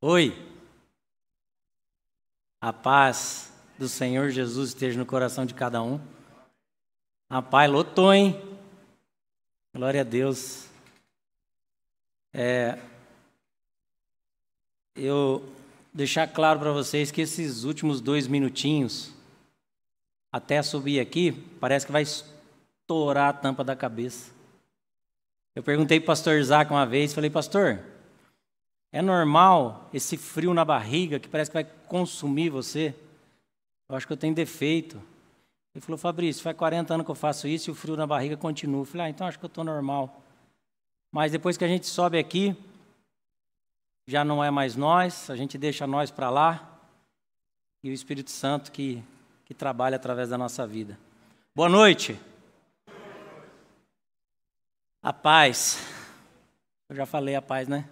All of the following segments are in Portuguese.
Oi, a paz do Senhor Jesus esteja no coração de cada um. Rapaz, lotou, hein? Glória a Deus. Eu deixar claro para vocês que esses últimos 2 minutinhos, até subir aqui, parece que vai estourar a tampa da cabeça. Eu perguntei para o pastor Isaac uma vez, falei, pastor, é normal esse frio na barriga que parece que vai consumir você? Eu acho que eu tenho defeito. Ele falou, Fabrício, faz 40 anos que eu faço isso e o frio na barriga continua. Eu falei, então acho que eu estou normal. Mas depois que a gente sobe aqui, já não é mais nós, a gente deixa nós para lá e o Espírito Santo que trabalha através da nossa vida. Boa noite. A paz. Eu já falei a paz, né?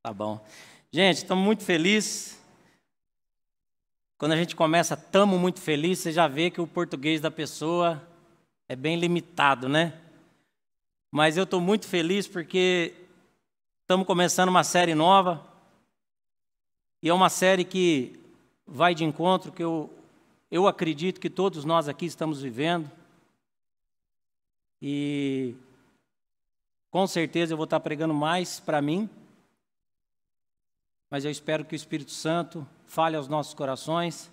Tá bom. Gente, estamos muito felizes. Quando a gente começa, estamos muito felizes, você já vê que o português da pessoa é bem limitado, né? Mas eu estou muito feliz porque estamos começando uma série nova. E é uma série que vai de encontro, que eu acredito que todos nós aqui estamos vivendo. E com certeza eu vou estar pregando mais para mim. Mas eu espero que o Espírito Santo fale aos nossos corações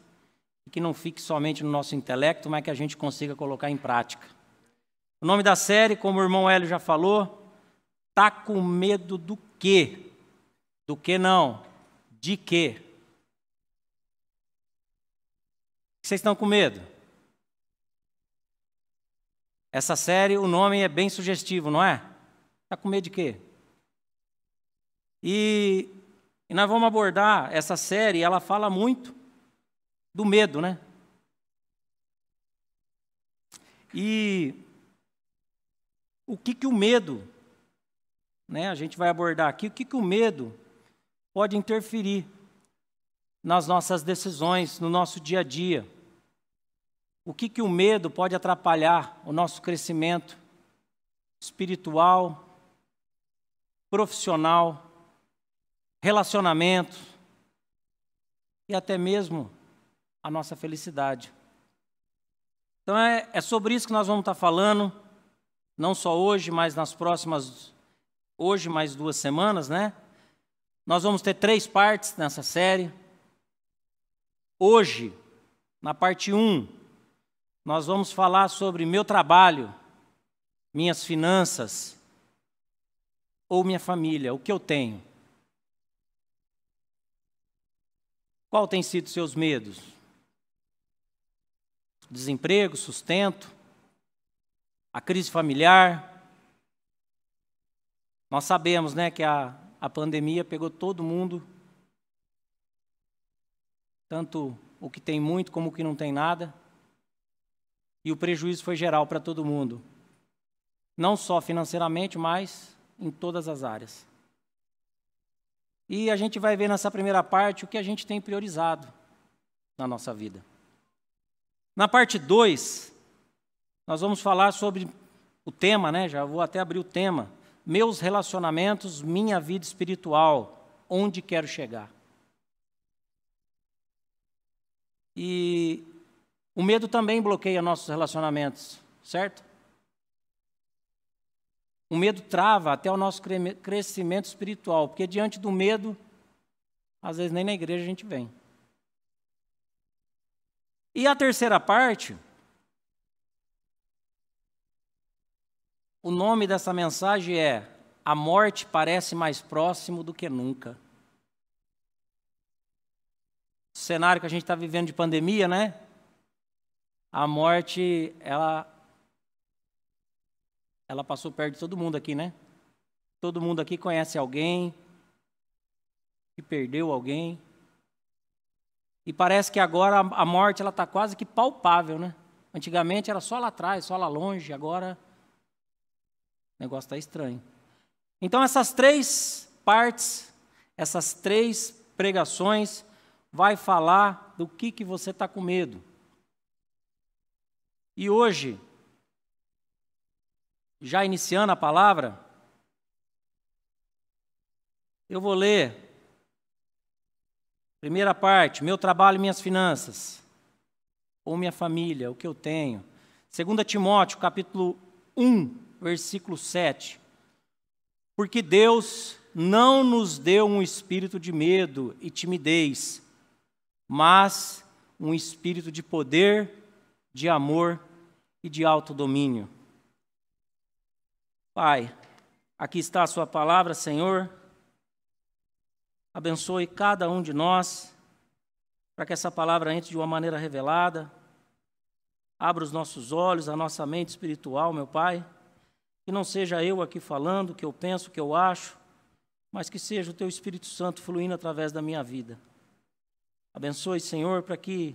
e que não fique somente no nosso intelecto, mas que a gente consiga colocar em prática. O nome da série, como o irmão Hélio já falou, tá com medo do quê? Do que não? De quê? Vocês estão com medo? Essa série, o nome é bem sugestivo, não é? Tá com medo de quê? E nós vamos abordar essa série, ela fala muito do medo, né? E o que o medo, né? A gente vai abordar aqui, o que o medo pode interferir nas nossas decisões, no nosso dia a dia. O que o medo pode atrapalhar o nosso crescimento espiritual, profissional, relacionamento e até mesmo a nossa felicidade. Então é sobre isso que nós vamos estar falando, não só hoje, mas nas próximas, hoje mais 2 semanas, né? Nós vamos ter 3 partes nessa série. Hoje, na parte 1, nós vamos falar sobre meu trabalho, minhas finanças ou minha família, o que eu tenho. Qual tem sido seus medos? Desemprego, sustento, a crise familiar. Nós sabemos, né, que a pandemia pegou todo mundo, tanto o que tem muito como o que não tem nada, e o prejuízo foi geral para todo mundo, não só financeiramente, mas em todas as áreas. E a gente vai ver nessa primeira parte o que a gente tem priorizado na nossa vida. Na parte 2, nós vamos falar sobre o tema, né? Já vou até abrir o tema. Meus relacionamentos, minha vida espiritual, onde quero chegar. E o medo também bloqueia nossos relacionamentos, certo? O medo trava até o nosso crescimento espiritual, porque diante do medo, às vezes nem na igreja a gente vem. E a terceira parte, o nome dessa mensagem é A Morte Parece Mais Próximo do que Nunca. O cenário que a gente está vivendo de pandemia, né? A morte, ela passou perto de todo mundo aqui, né? Todo mundo aqui conhece alguém que perdeu alguém. E parece que agora a morte está quase que palpável, né? Antigamente era só lá atrás, só lá longe, agora o negócio está estranho. Então essas 3 partes, essas 3 pregações, vai falar do que você está com medo. E hoje, já iniciando a palavra, eu vou ler Primeira parte, meu trabalho e minhas finanças. Ou minha família, o que eu tenho. 2 Timóteo, capítulo 1, versículo 7. Porque Deus não nos deu um espírito de medo e timidez, mas um espírito de poder, de amor e de autodomínio. Pai, aqui está a sua palavra, Senhor. Abençoe cada um de nós, para que essa palavra entre de uma maneira revelada. Abra os nossos olhos, a nossa mente espiritual, meu Pai. Que não seja eu aqui falando o que eu penso, o que eu acho, mas que seja o Teu Espírito Santo fluindo através da minha vida. Abençoe, Senhor, para que,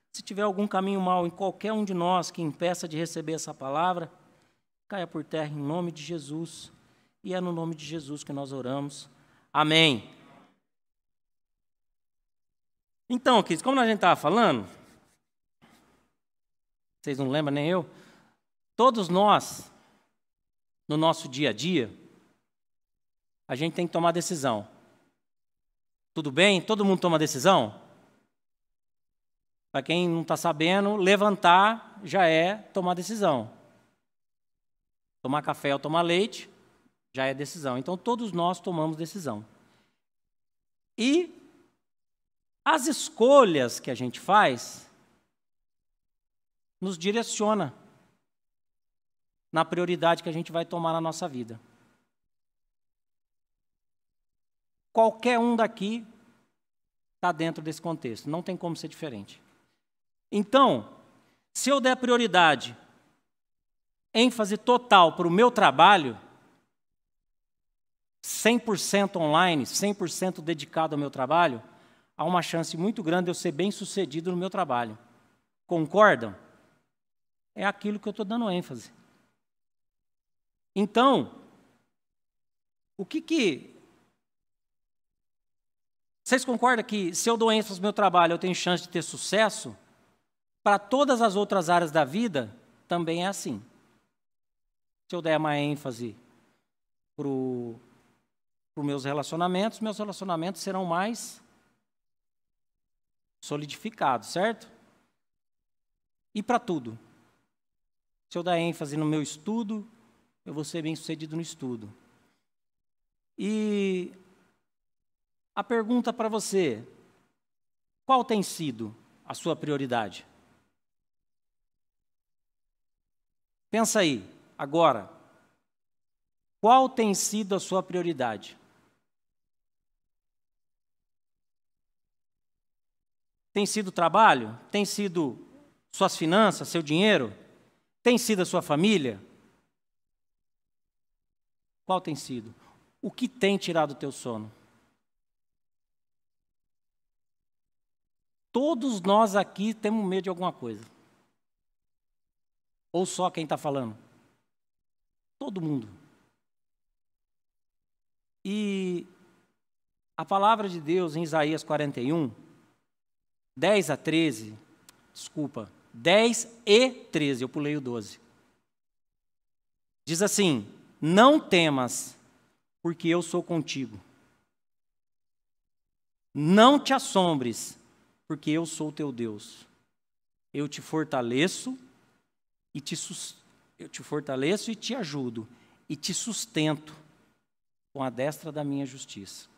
se tiver algum caminho mau em qualquer um de nós que impeça de receber essa palavra, caia por terra em nome de Jesus. E é no nome de Jesus que nós oramos. Amém. Então, queridos, como a gente estava falando, vocês não lembram nem eu, todos nós, no nosso dia a dia, a gente tem que tomar decisão. Tudo bem? Todo mundo toma decisão? Para quem não está sabendo, levantar já é tomar decisão. Tomar café ou tomar leite já é decisão. Então, todos nós tomamos decisão. E as escolhas que a gente faz nos direciona na prioridade que a gente vai tomar na nossa vida. Qualquer um daqui está dentro desse contexto, não tem como ser diferente. Então, se eu der prioridade, ênfase total para o meu trabalho, 100% online, 100% dedicado ao meu trabalho, há uma chance muito grande de eu ser bem-sucedido no meu trabalho. Concordam? É aquilo que eu estou dando ênfase. Então, vocês concordam que se eu dou ênfase no meu trabalho, eu tenho chance de ter sucesso? Para todas as outras áreas da vida, também é assim. Se eu der mais ênfase para os meus relacionamentos serão mais solidificados, certo? E para tudo. Se eu dar ênfase no meu estudo, eu vou ser bem-sucedido no estudo. E a pergunta para você, qual tem sido a sua prioridade? Pensa aí, agora. Qual tem sido a sua prioridade? Tem sido o trabalho? Tem sido suas finanças, seu dinheiro? Tem sido a sua família? Qual tem sido? O que tem tirado o teu sono? Todos nós aqui temos medo de alguma coisa. Ou só quem está falando? Todo mundo. E a palavra de Deus em Isaías 41, 10 e 13, eu pulei o 12. Diz assim: não temas, porque eu sou contigo. Não te assombres, porque eu sou teu Deus. Eu te fortaleço e te ajudo e te sustento com a destra da minha justiça.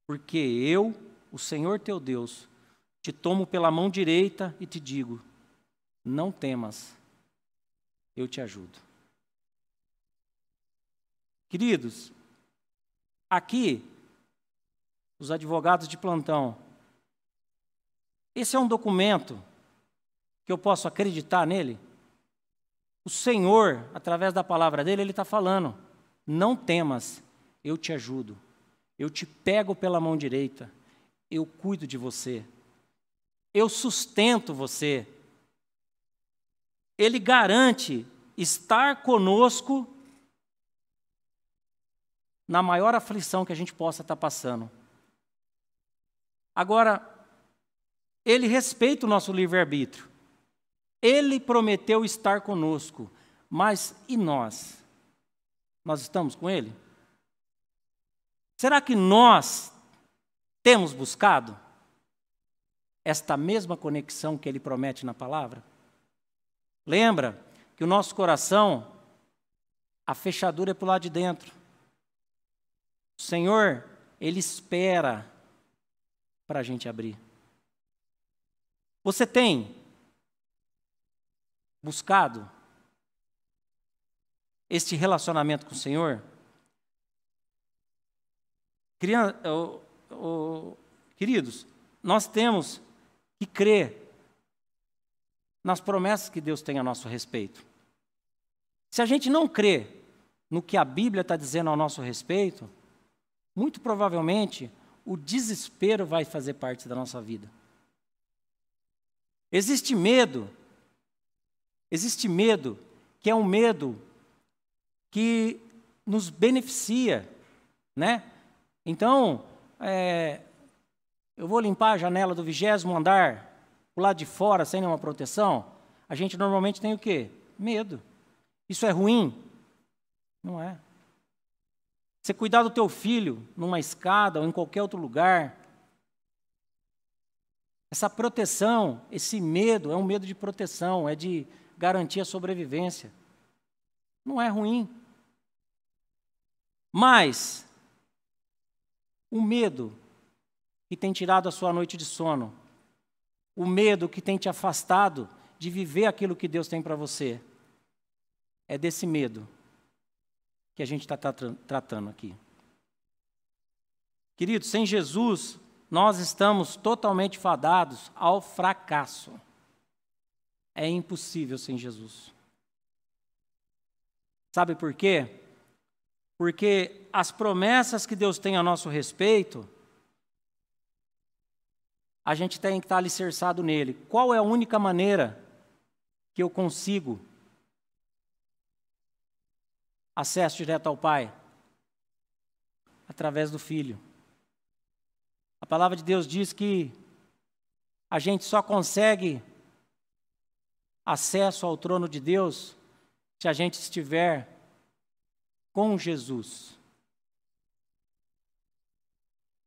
Porque eu, o Senhor teu Deus, te tomo pela mão direita e te digo: não temas, eu te ajudo. Queridos, aqui, os advogados de plantão, esse é um documento que eu posso acreditar nele? O Senhor, através da palavra dele, ele está falando: não temas, eu te ajudo, eu te pego pela mão direita, eu cuido de você, eu sustento você. Ele garante estar conosco na maior aflição que a gente possa estar passando. Agora, ele respeita o nosso livre-arbítrio. Ele prometeu estar conosco, mas e nós? Nós estamos com ele? Será que nós temos buscado? esta mesma conexão que Ele promete na palavra? Lembra que o nosso coração, a fechadura é para o lado de dentro. O Senhor, Ele espera para a gente abrir. Você tem buscado este relacionamento com o Senhor? Queridos, nós temos que crer nas promessas que Deus tem a nosso respeito. Se a gente não crê no que a Bíblia está dizendo ao nosso respeito, muito provavelmente o desespero vai fazer parte da nossa vida. Existe medo que é um medo que nos beneficia, né? Então, eu vou limpar a janela do 20º andar, o lado de fora, sem nenhuma proteção. A gente normalmente tem o quê? Medo. Isso é ruim? Não é. Você cuidar do teu filho numa escada ou em qualquer outro lugar, essa proteção, esse medo, é um medo de proteção, é de garantir a sobrevivência. Não é ruim. Mas o medo que tem tirado a sua noite de sono, o medo que tem te afastado de viver aquilo que Deus tem para você, é desse medo que a gente está tratando aqui. Queridos, sem Jesus, nós estamos totalmente fadados ao fracasso. É impossível sem Jesus. Sabe por quê? Porque as promessas que Deus tem a nosso respeito, a gente tem que estar alicerçado nele. Qual é a única maneira que eu consigo acesso direto ao Pai? Através do Filho. A palavra de Deus diz que a gente só consegue acesso ao trono de Deus se a gente estiver com Jesus.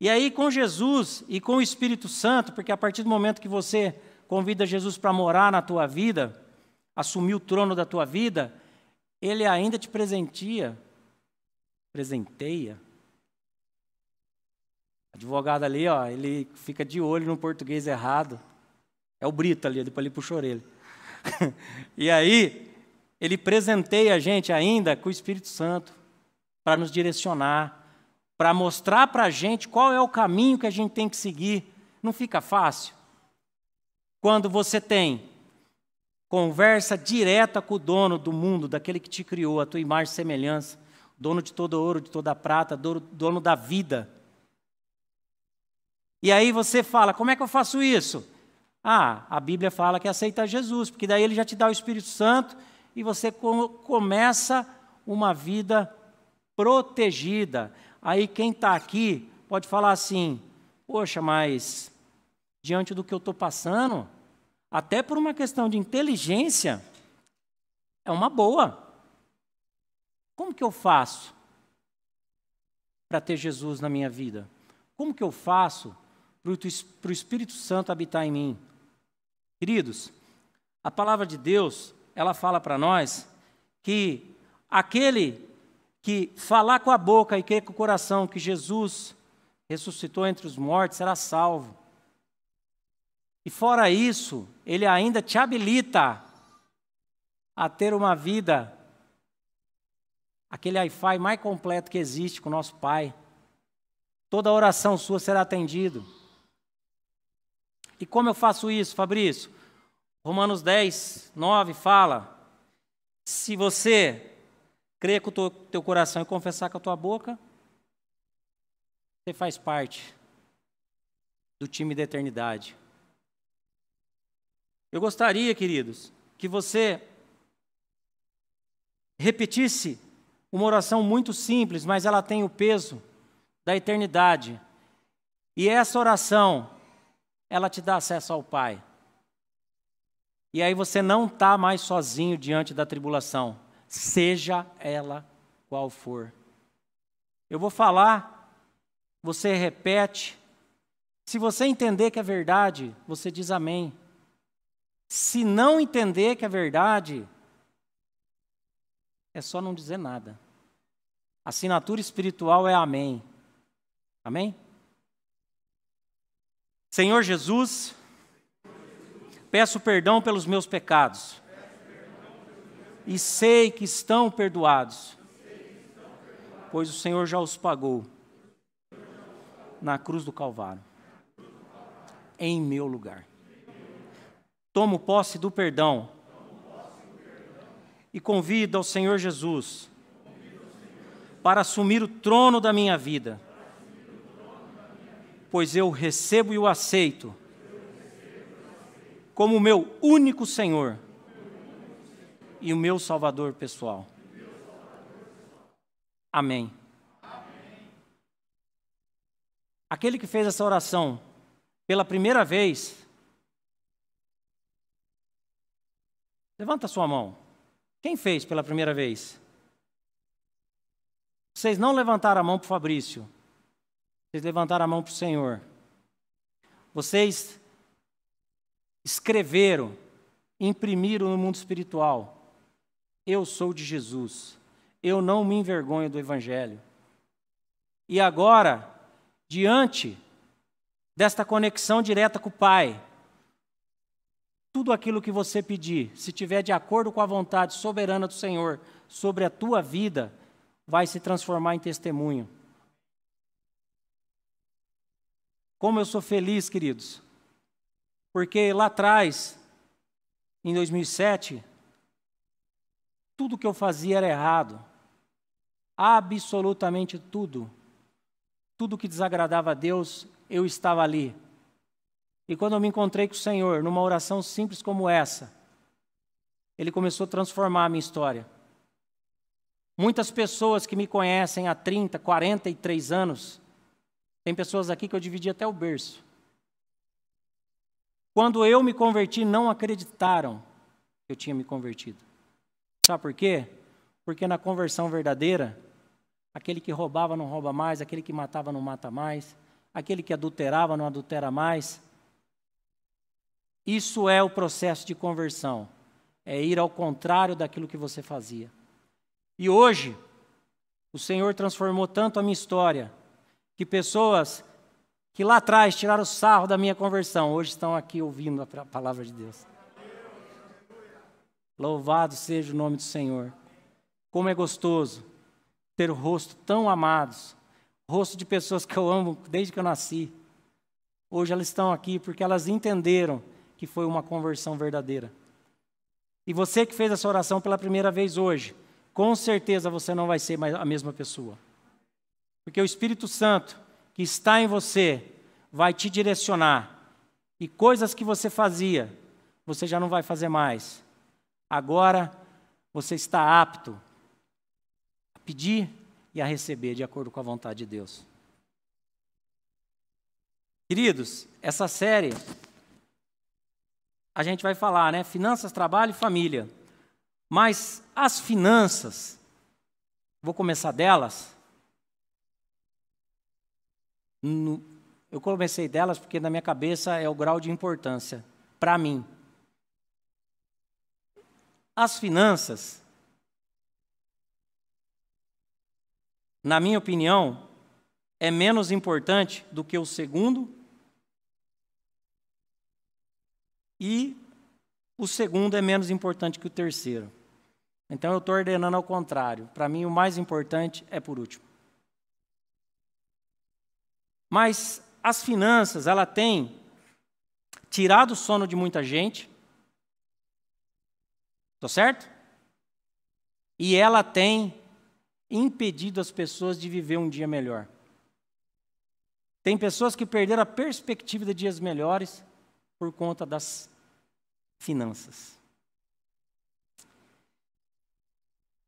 E aí, com Jesus e com o Espírito Santo, porque a partir do momento que você convida Jesus para morar na tua vida, assumir o trono da tua vida, Ele ainda te presenteia. Advogado ali, ó, ele fica de olho no português errado. É o Brito ali, depois ele puxa a orelha. E aí, ele presenteia a gente ainda com o Espírito Santo para nos direcionar, para mostrar para a gente qual é o caminho que a gente tem que seguir. Não fica fácil? Quando você tem conversa direta com o dono do mundo, daquele que te criou, a tua imagem e semelhança, dono de todo ouro, de toda prata, dono da vida. E aí você fala, como é que eu faço isso? A Bíblia fala que aceita Jesus, porque daí Ele já te dá o Espírito Santo e você começa uma vida protegida. Aí quem está aqui pode falar assim, poxa, mas diante do que eu estou passando, até por uma questão de inteligência, é uma boa. Como que eu faço para ter Jesus na minha vida? Como que eu faço para o Espírito Santo habitar em mim? Queridos, a palavra de Deus, ela fala para nós que aquele que falar com a boca e crer com o coração que Jesus ressuscitou entre os mortos será salvo. E fora isso, Ele ainda te habilita a ter uma vida, aquele Wi-Fi mais completo que existe com o nosso Pai. Toda oração sua será atendida. E como eu faço isso, Fabrício? Romanos 10, 9 fala, se você crer com o teu coração e confessar com a tua boca, você faz parte do time da eternidade. Eu gostaria, queridos, que você repetisse uma oração muito simples, mas ela tem o peso da eternidade. E essa oração, ela te dá acesso ao Pai. E aí você não está mais sozinho diante da tribulação, seja ela qual for. Eu vou falar, você repete, Se você entender que é verdade, você diz amém. Se não entender que é verdade, é só não dizer nada. A assinatura espiritual é amém. Amém? Senhor Jesus, peço perdão pelos meus pecados. E sei que estão perdoados, pois o Senhor já os pagou na cruz do Calvário, em meu lugar. Tomo posse do perdão e convido ao Senhor Jesus para assumir o trono da minha vida, pois eu recebo e o aceito como o meu único Senhor e o meu Salvador pessoal. Amém. Aquele que fez essa oração pela primeira vez, levanta a sua mão. Quem fez pela primeira vez? Vocês não levantaram a mão para o Fabrício. Vocês levantaram a mão para o Senhor. Vocês escreveram, imprimiram no mundo espiritual: eu sou de Jesus. Eu não me envergonho do Evangelho. E agora, diante desta conexão direta com o Pai, tudo aquilo que você pedir, se tiver de acordo com a vontade soberana do Senhor sobre a tua vida, vai se transformar em testemunho. Como eu sou feliz, queridos, porque lá atrás, em 2007, tudo que eu fazia era errado. Absolutamente tudo. Tudo que desagradava a Deus, eu estava ali. E quando eu me encontrei com o Senhor, numa oração simples como essa, Ele começou a transformar a minha história. Muitas pessoas que me conhecem há 30, 43 anos, tem pessoas aqui que eu dividi até o berço. Quando eu me converti, não acreditaram que eu tinha me convertido. Sabe por quê? Porque na conversão verdadeira, aquele que roubava não rouba mais, aquele que matava não mata mais, aquele que adulterava não adultera mais. Isso é o processo de conversão. É ir ao contrário daquilo que você fazia. E hoje, o Senhor transformou tanto a minha história, que pessoas que lá atrás tiraram sarro da minha conversão, hoje estão aqui ouvindo a palavra de Deus. Louvado seja o nome do Senhor. Como é gostoso ter o rosto tão amados, rosto de pessoas que eu amo desde que eu nasci. Hoje elas estão aqui porque elas entenderam que foi uma conversão verdadeira. E você que fez essa oração pela primeira vez hoje, com certeza você não vai ser mais a mesma pessoa. Porque o Espírito Santo que está em você vai te direcionar. E coisas que você fazia, você já não vai fazer mais. Agora você está apto a pedir e a receber de acordo com a vontade de Deus. Queridos, essa série a gente vai falar, né? Finanças, trabalho e família. Mas as finanças, vou começar delas. Eu comecei delas porque na minha cabeça é o grau de importância para mim. As finanças, na minha opinião, é menos importante do que o segundo e o segundo é menos importante que o terceiro. Então eu estou ordenando ao contrário. Para mim o mais importante é por último. Mas as finanças, ela tem tirado o sono de muita gente. Estou certo? E ela tem impedido as pessoas de viver um dia melhor. Tem pessoas que perderam a perspectiva de dias melhores por conta das finanças.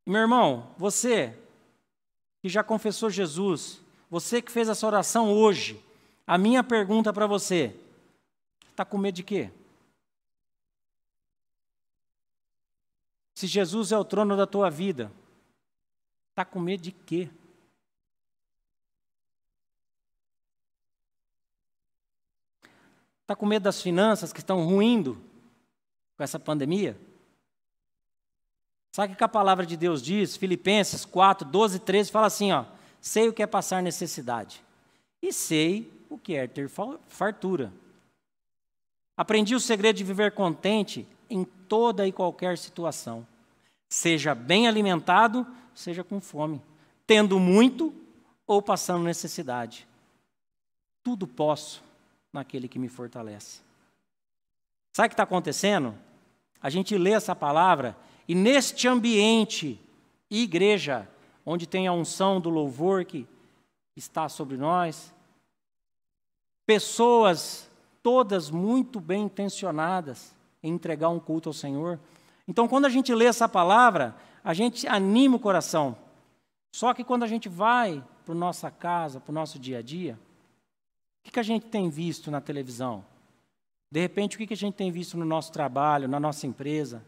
Meu irmão, você que já confessou Jesus, você que fez essa oração hoje, a minha pergunta para você, está com medo de quê? Se Jesus é o trono da tua vida, está com medo de quê? Está com medo das finanças que estão ruindo com essa pandemia? Sabe o que a palavra de Deus diz? Filipenses 4, 12 e 13 fala assim, ó, sei o que é passar necessidade e sei o que é ter fartura. Aprendi o segredo de viver contente em toda e qualquer situação. Seja bem alimentado, seja com fome, tendo muito ou passando necessidade. Tudo posso naquele que me fortalece. Sabe o que está acontecendo? A gente lê essa palavra e neste ambiente, igreja, onde tem a unção do louvor que está sobre nós, pessoas todas muito bem intencionadas em entregar um culto ao Senhor. Então, quando a gente lê essa palavra, a gente anima o coração. Só que quando a gente vai para a nossa casa, para o nosso dia a dia, o que a gente tem visto na televisão? De repente, o que a gente tem visto no nosso trabalho, na nossa empresa?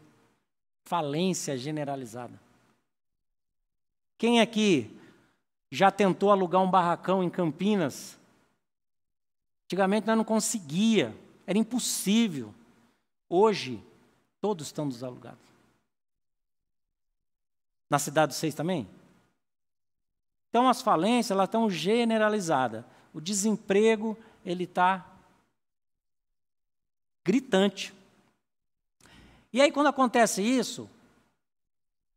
Falência generalizada. Quem aqui já tentou alugar um barracão em Campinas? Antigamente nós não conseguia, era impossível. Hoje, todos estão desalugados. Na cidade de vocês também? Então, as falências elas estão generalizadas. O desemprego ele está gritante. E aí, quando acontece isso,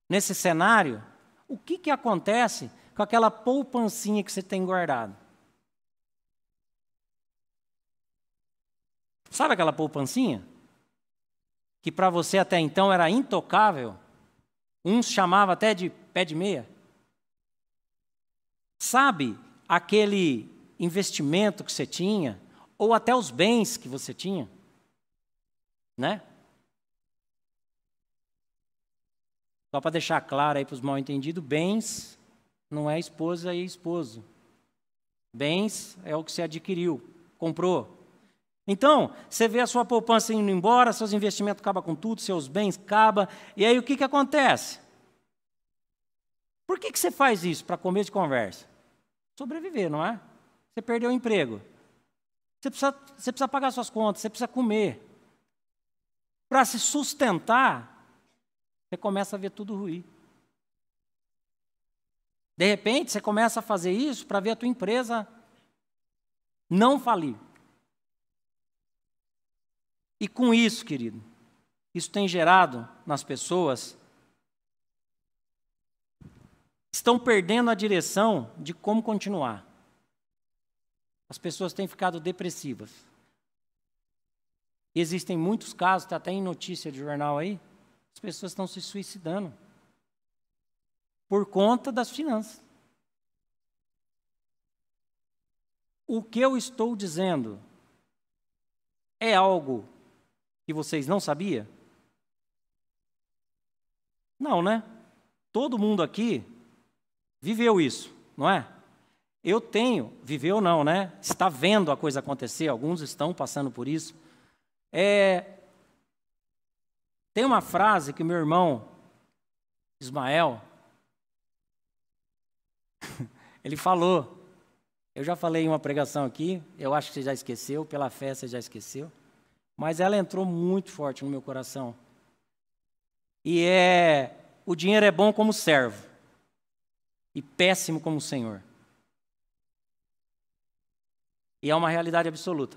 nesse cenário, o que acontece com aquela poupancinha que você tem guardado? Sabe aquela poupancinha? Que para você até então era intocável? Uns chamavam até de pé de meia. Sabe aquele investimento que você tinha? Ou até os bens que você tinha? Né? Só para deixar claro aí para os mal entendidos, bens não é esposa e esposo. Bens é o que você adquiriu, comprou. Então, você vê a sua poupança indo embora, seus investimentos acabam com tudo, seus bens acabam, e aí o que acontece? Por que você faz isso para começo de conversa? Sobreviver, não é? Você perdeu o emprego. Você precisa pagar suas contas, você precisa comer. Para se sustentar, você começa a ver tudo ruir. De repente, você começa a fazer isso para ver a tua empresa não falir. E com isso, querido, isso tem gerado nas pessoas, estão perdendo a direção de como continuar. As pessoas têm ficado depressivas. E existem muitos casos, está até em notícia de jornal aí, as pessoas estão se suicidando por conta das finanças. O que eu estou dizendo é algo que vocês não sabiam? Não, né? Todo mundo aqui viveu isso, não é? Viveu não, né? Está vendo a coisa acontecer, alguns estão passando por isso. Tem uma frase que meu irmão, Ismael, ele falou, eu já falei em uma pregação aqui, eu acho que você já esqueceu, pela fé você já esqueceu, mas ela entrou muito forte no meu coração. E o dinheiro é bom como servo e péssimo como senhor. E é uma realidade absoluta.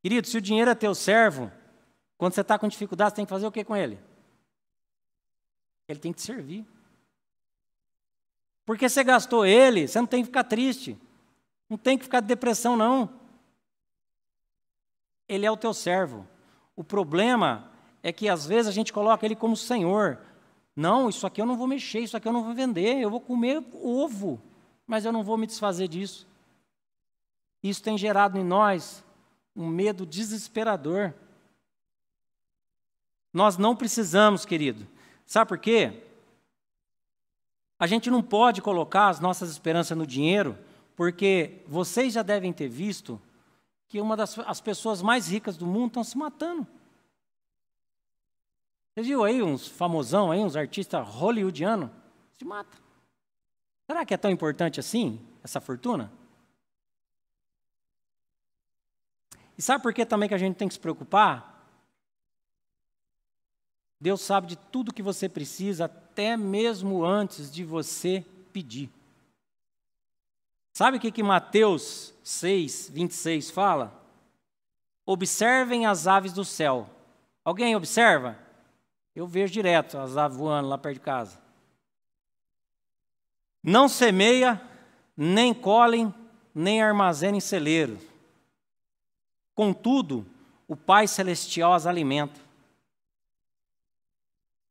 Querido, se o dinheiro é teu servo, quando você está com dificuldade, você tem que fazer o que com ele? Ele tem que te servir. Porque você gastou ele, você não tem que ficar triste. Não tem que ficar de depressão, não. Ele é o teu servo. O problema é que às vezes a gente coloca ele como senhor. Não, isso aqui eu não vou mexer, isso aqui eu não vou vender, eu vou comer ovo, mas eu não vou me desfazer disso. Isso tem gerado em nós um medo desesperador. Nós não precisamos, querido. Sabe por quê? A gente não pode colocar as nossas esperanças no dinheiro, porque vocês já devem ter visto que as pessoas mais ricas do mundo estão se matando. Você viu aí uns famosão, aí, uns artistas hollywoodianos? Se matam. Será que é tão importante assim, essa fortuna? E sabe por que também que a gente tem que se preocupar? Deus sabe de tudo que você precisa, até mesmo antes de você pedir. Sabe o que Mateus 6, 26 fala? Observem as aves do céu. Alguém observa? Eu vejo direto as aves voando lá perto de casa. Não semeia, nem colhem, nem armazena em celeiro. Contudo, o Pai Celestial as alimenta.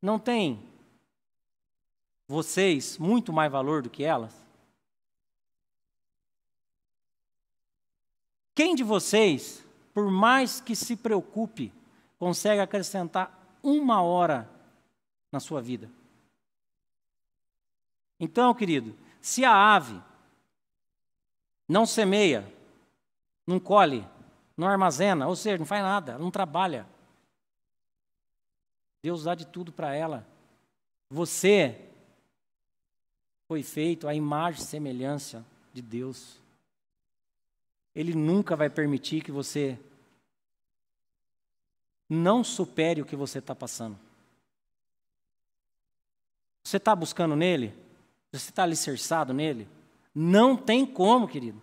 Não tem vocês muito mais valor do que elas? Quem de vocês, por mais que se preocupe, consegue acrescentar 1 hora na sua vida? Então, querido, se a ave não semeia, não colhe, não armazena, ou seja, não faz nada, ela não trabalha, Deus dá de tudo para ela. Você foi feito à imagem e semelhança de Deus. Ele nunca vai permitir que você não supere o que você está passando. Você está buscando nele? Você está alicerçado nele? Não tem como, querido.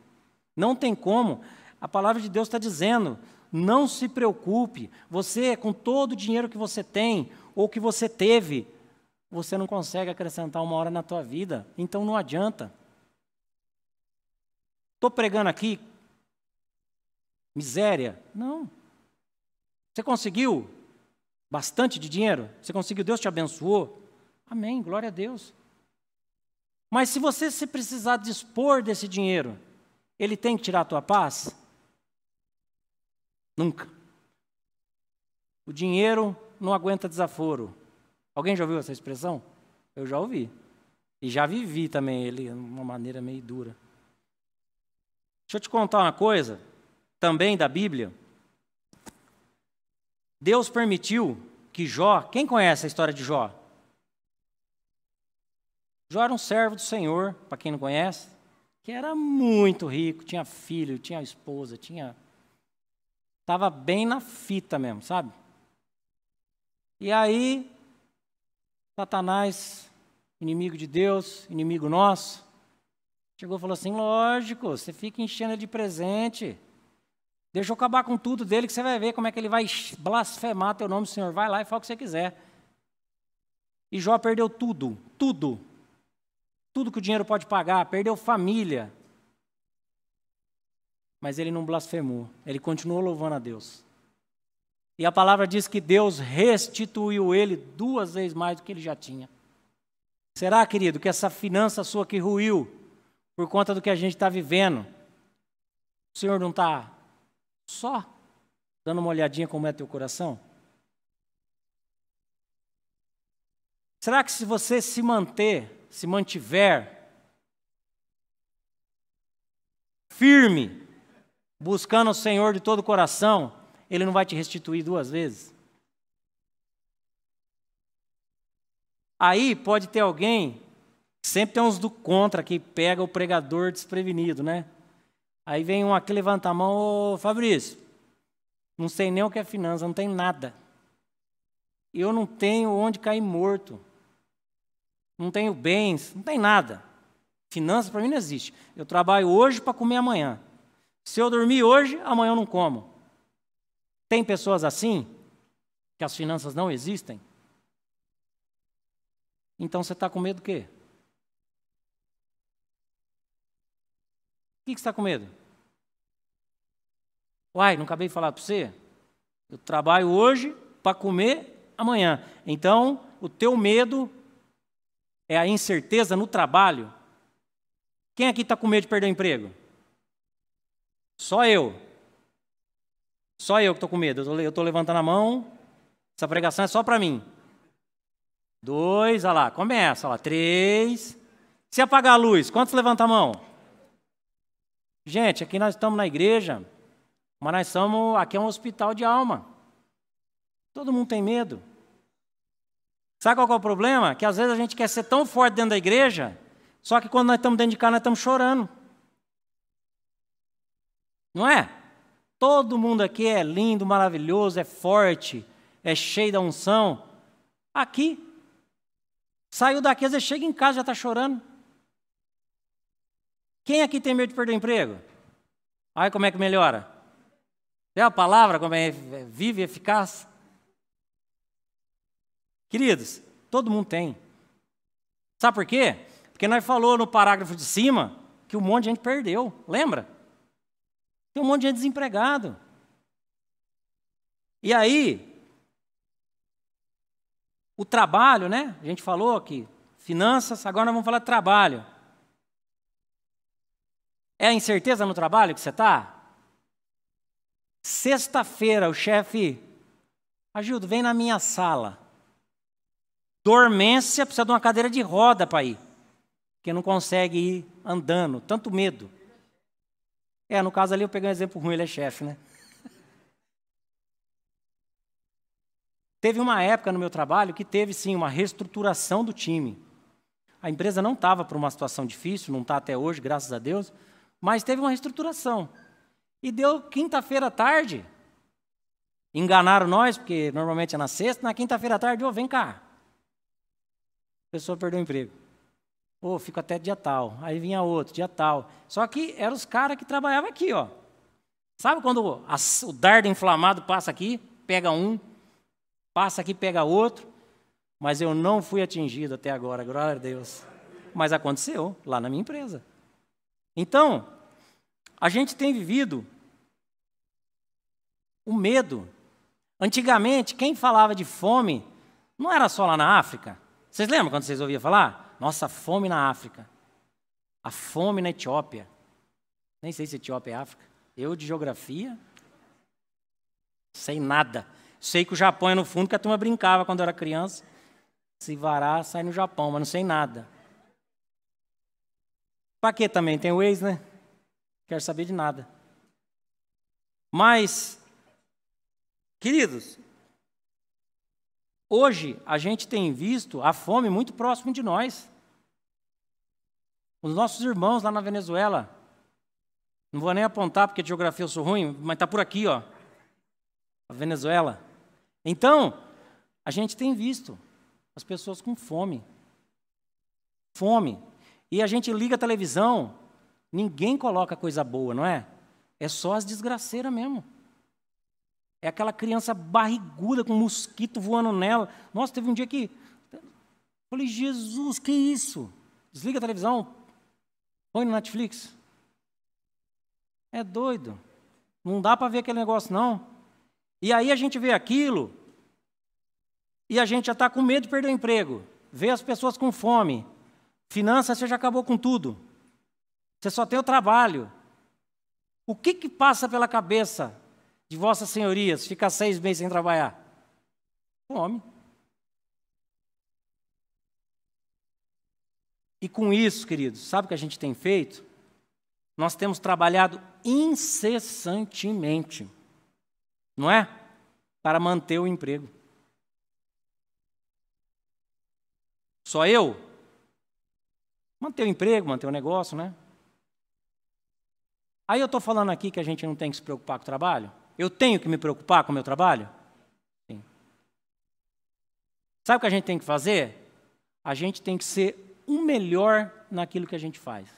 Não tem como. A palavra de Deus está dizendo, não se preocupe. Você, com todo o dinheiro que você tem, ou que você teve, você não consegue acrescentar 1 hora na tua vida. Então não adianta. Estou pregando aqui miséria? Não. Você conseguiu bastante de dinheiro? Você conseguiu? Deus te abençoou? Amém, glória a Deus. Mas se você se precisar dispor desse dinheiro, ele tem que tirar a tua paz? Nunca. O dinheiro não aguenta desaforo. Alguém já ouviu essa expressão? Eu já ouvi. E já vivi também ele de uma maneira meio dura. Deixa eu te contar uma coisa, também da Bíblia. Deus permitiu que Jó, quem conhece a história de Jó? Jó era um servo do Senhor, para quem não conhece, que era muito rico, tinha filho, tinha esposa, estava bem na fita mesmo, sabe? E aí, Satanás, inimigo de Deus, inimigo nosso, chegou e falou assim, lógico, você fica enchendo ele de presente, deixa eu acabar com tudo dele, que você vai ver como é que ele vai blasfemar teu nome, Senhor. Vai lá e fala o que você quiser. E Jó perdeu tudo, tudo. Tudo que o dinheiro pode pagar, perdeu família. Mas ele não blasfemou, ele continuou louvando a Deus. E a palavra diz que Deus restituiu ele 2 vezes mais do que ele já tinha. Será, querido, que essa finança sua que ruiu, por conta do que a gente está vivendo, o Senhor não está só dando uma olhadinha como é teu coração? Será que se você se mantiver firme, buscando o Senhor de todo o coração, Ele não vai te restituir 2 vezes? Aí pode ter alguém, sempre tem uns do contra, que pega o pregador desprevenido, né? Aí vem um aqui, levanta a mão, ô Fabrício, não sei nem o que é finança, não tem nada. Eu não tenho onde cair morto. Não tenho bens, não tem nada. Finanças para mim não existe. Eu trabalho hoje para comer amanhã. Se eu dormir hoje, amanhã eu não como. Tem pessoas assim, que as finanças não existem? Então você está com medo do quê? O que você está com medo? Uai, não acabei de falar para você? Eu trabalho hoje para comer amanhã. Então, o teu medo é a incerteza no trabalho. Quem aqui está com medo de perder o emprego? Só eu. Só eu que estou com medo. Eu estou levantando a mão. Essa pregação é só para mim. 2, olha lá, começa. Olha lá, 3. Se apagar a luz, quantos levantam a mão? Gente, aqui nós estamos na igreja, mas nós somos, aqui é um hospital de alma. Todo mundo tem medo. Sabe qual que é o problema? Que às vezes a gente quer ser tão forte dentro da igreja, só que quando nós estamos dentro de casa, nós estamos chorando. Não é? Todo mundo aqui é lindo, maravilhoso, é forte, é cheio da unção. Aqui, saiu daqui, às vezes chega em casa e já está chorando. Quem aqui tem medo de perder o emprego? Olha como é que melhora. É a palavra, como é viva e eficaz. Queridos, todo mundo tem. Sabe por quê? Porque nós falou no parágrafo de cima que um monte de gente perdeu. Lembra? Tem um monte de gente desempregado. E aí, o trabalho, né? A gente falou aqui, finanças, agora nós vamos falar de trabalho. É a incerteza no trabalho que você está? Sexta-feira, o chefe, Agildo, vem na minha sala. Dormência, precisa de uma cadeira de roda para ir. Porque não consegue ir andando, tanto medo. No caso ali eu peguei um exemplo ruim, ele é chefe, né? Teve uma época no meu trabalho que teve, sim, uma reestruturação do time. A empresa não estava por uma situação difícil, não está até hoje, graças a Deus, mas teve uma reestruturação. E deu quinta-feira à tarde. Enganaram nós, porque normalmente é na sexta, na quinta-feira à tarde, vem cá. A pessoa perdeu o emprego. Fico até dia tal. Aí vinha outro, dia tal. Só que eram os caras que trabalhavam aqui, ó. Sabe quando o dardo inflamado passa aqui, pega um, passa aqui, pega outro. Mas eu não fui atingido até agora, glória a Deus. Mas aconteceu lá na minha empresa. Então, a gente tem vivido o medo. Antigamente, quem falava de fome não era só lá na África. Vocês lembram quando vocês ouviam falar? Nossa, fome na África. A fome na Etiópia. Nem sei se Etiópia é África. Eu, de geografia, sei nada. Sei que o Japão é no fundo, que a turma brincava quando eu era criança. Se varar, sai no Japão, mas não sei nada. Para quê também? Tem o Waze, né? Quero saber de nada. Mas, queridos, hoje a gente tem visto a fome muito próximo de nós. Os nossos irmãos lá na Venezuela, não vou nem apontar porque de geografia eu sou ruim, mas está por aqui, ó, a Venezuela. Então, a gente tem visto as pessoas com fome. Fome. E a gente liga a televisão, ninguém coloca coisa boa, não é? É só as desgraceiras mesmo. É aquela criança barriguda com mosquito voando nela. Nossa, teve um dia que... Falei, Jesus, que isso? Desliga a televisão, põe no Netflix. É doido. Não dá para ver aquele negócio, não. E aí a gente vê aquilo e a gente já está com medo de perder o emprego. Vê as pessoas com fome. Finanças, você já acabou com tudo. Você só tem o trabalho. O que passa pela cabeça de vossas senhorias ficar 6 meses sem trabalhar? Fome. E com isso, queridos, sabe o que a gente tem feito? Nós temos trabalhado incessantemente, não é? Para manter o emprego. Só eu? Manter o emprego, manter o negócio, né? Aí eu estou falando aqui que a gente não tem que se preocupar com o trabalho? Eu tenho que me preocupar com o meu trabalho? Sim. Sabe o que a gente tem que fazer? A gente tem que ser o melhor naquilo que a gente faz.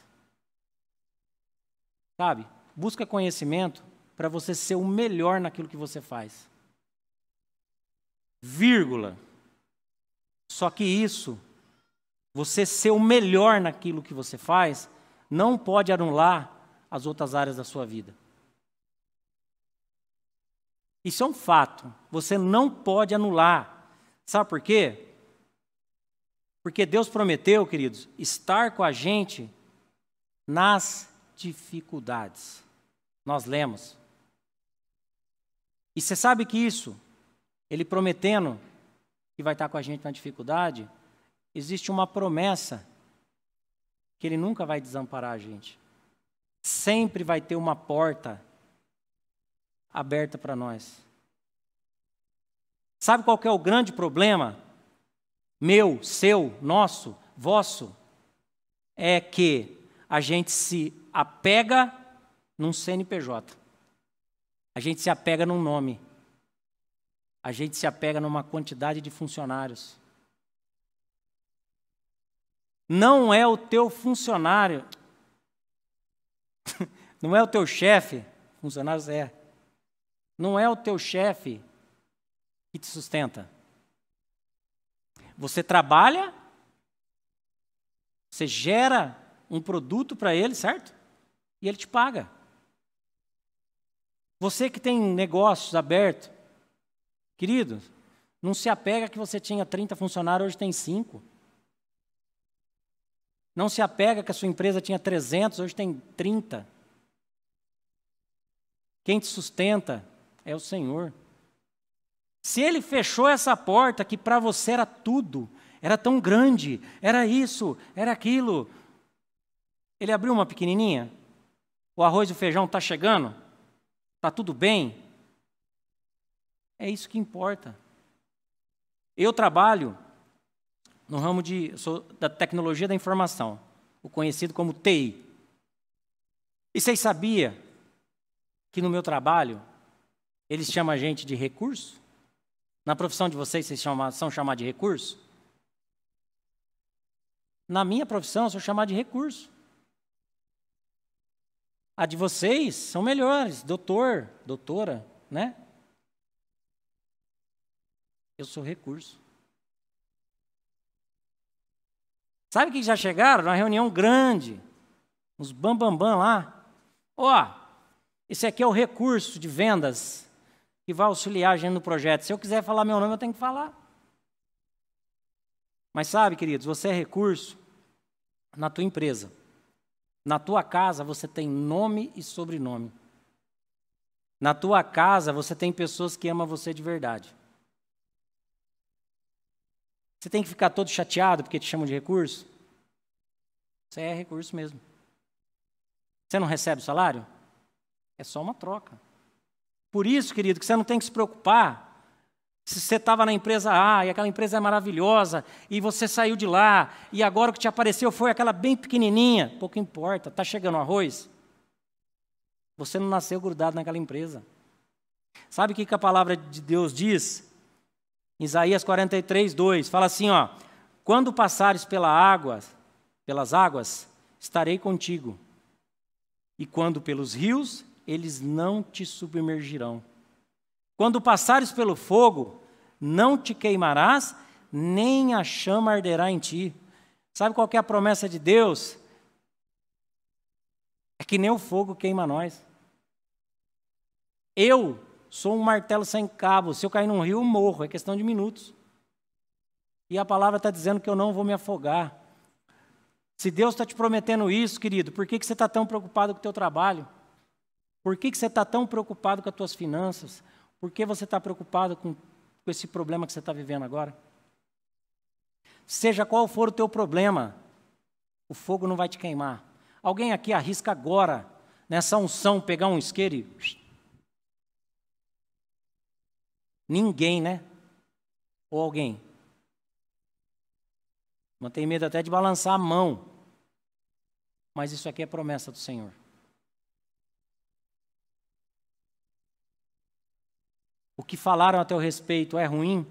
Sabe? Busca conhecimento para você ser o melhor naquilo que você faz. Vírgula. Só que isso, você ser o melhor naquilo que você faz, não pode anular as outras áreas da sua vida. Isso é um fato. Você não pode anular. Sabe por quê? Porque Deus prometeu, queridos, estar com a gente nas dificuldades. Nós lemos. E você sabe que isso, Ele prometendo que vai estar com a gente na dificuldade, existe uma promessa que Ele nunca vai desamparar a gente. Sempre vai ter uma porta aberta para nós. Sabe qual que é o grande problema? Meu, seu, nosso, vosso? É que a gente se apega num CNPJ. A gente se apega num nome. A gente se apega numa quantidade de funcionários. Não é o teu funcionário, não é o teu chefe, funcionários é. Não é o teu chefe que te sustenta. Você trabalha, você gera um produto para ele, certo? E ele te paga. Você que tem negócios abertos, querido, não se apega que você tinha 30 funcionários, hoje tem 5. Não se apega que a sua empresa tinha 300, hoje tem 30. Quem te sustenta é o Senhor. Se Ele fechou essa porta que para você era tudo, era tão grande, era isso, era aquilo. Ele abriu uma pequenininha? O arroz e o feijão está chegando? Está tudo bem? É isso que importa. Eu trabalho no ramo sou da tecnologia da informação, o conhecido como TI. E vocês sabiam que no meu trabalho, eles chamam a gente de recurso? Na profissão de vocês são chamados de recurso? Na minha profissão, eu sou chamado de recurso. A de vocês são melhores, doutor, doutora, né? Eu sou recurso. Sabe que já chegaram numa reunião grande, uns bambambam lá? Ó, esse aqui é o recurso de vendas que vai auxiliar a gente no projeto. Se eu quiser falar meu nome, eu tenho que falar. Mas sabe, queridos, você é recurso na tua empresa. Na tua casa, você tem nome e sobrenome. Na tua casa, você tem pessoas que amam você de verdade. Você tem que ficar todo chateado porque te chamam de recurso? Você é recurso mesmo. Você não recebe salário? É só uma troca. Por isso, querido, que você não tem que se preocupar se você estava na empresa A e aquela empresa é maravilhosa e você saiu de lá e agora o que te apareceu foi aquela bem pequenininha. Pouco importa, está chegando arroz. Você não nasceu grudado naquela empresa. Sabe o que a palavra de Deus diz? Isaías 43, 2, fala assim, ó, quando passares pelas águas, estarei contigo, e quando pelos rios, eles não te submergirão. Quando passares pelo fogo, não te queimarás, nem a chama arderá em ti. Sabe qual que é a promessa de Deus? É que nem o fogo queima nós. Eu sou um martelo sem cabo. Se eu cair num rio, eu morro. É questão de minutos. E a palavra está dizendo que eu não vou me afogar. Se Deus está te prometendo isso, querido, por que você está tão preocupado com o teu trabalho? Por que você está tão preocupado com as tuas finanças? Por que você está preocupado com esse problema que você está vivendo agora? Seja qual for o teu problema, o fogo não vai te queimar. Alguém aqui arrisca agora, nessa unção, pegar um isqueiro e... Ninguém, né? Ou alguém? Não tem medo até de balançar a mão. Mas isso aqui é promessa do Senhor. O que falaram a teu respeito é ruim?